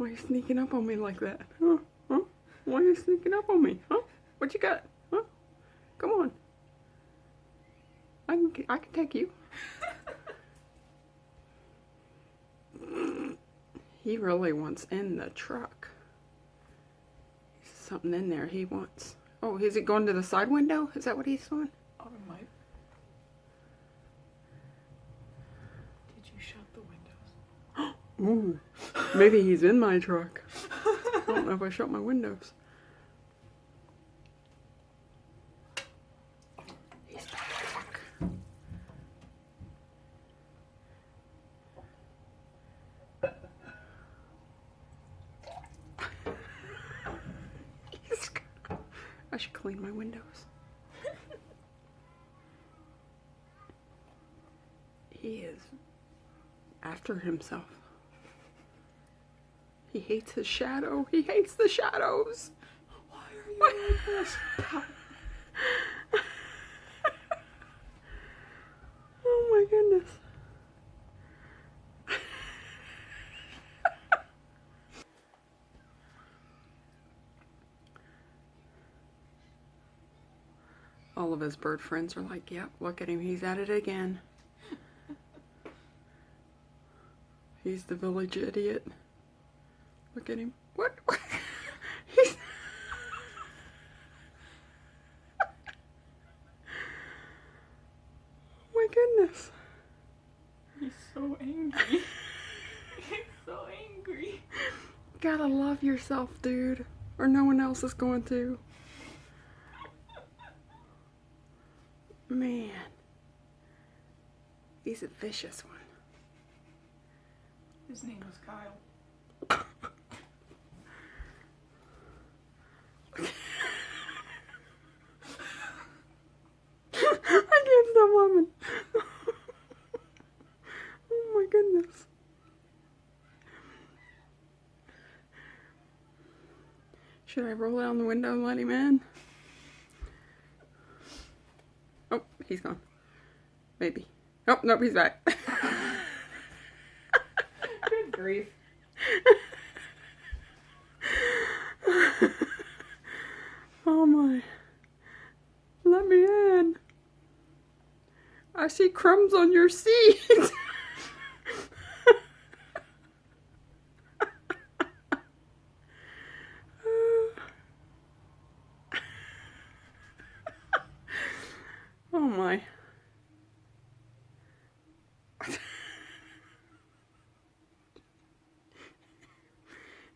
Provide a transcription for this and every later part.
Why are you sneaking up on me like that? Huh? Huh? Why are you sneaking up on me? Huh? What you got? Huh? Come on. I can take you. He really wants in the truck. There's something in there he wants. Oh, is it going to the side window? Is that what he's doing? Oh, it might. Did you shut the windows? Ooh, maybe he's in my truck. I don't know if I shut my windows. He's back. I should clean my windows. He is after himself. He hates his shadow. He hates the shadows. Why are you like this? Oh my goodness. All of his bird friends are like, yep, look at him. He's at it again. He's the village idiot. Look at him. What? He's... Oh my goodness. He's so angry. He's so angry. Gotta love yourself, dude. Or no one else is going to. Man. He's a vicious one. His name was Kyle. I can't stop laughing. Oh my goodness. Should I roll down the window and let him in? Oh, he's gone. Maybe. Oh, nope, he's back. Good grief. Oh my. Let me in. I see crumbs on your seat. Oh my.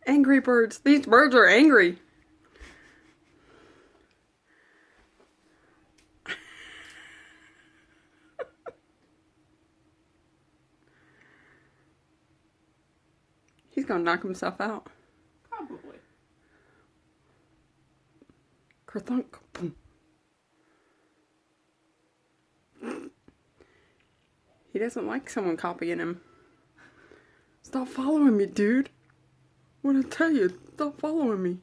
Angry birds. These birds are angry. He's gonna knock himself out. Probably. Kerthunk. He doesn't like someone copying him. Stop following me, dude. What did I tell you? Stop following me.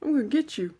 I'm gonna get you.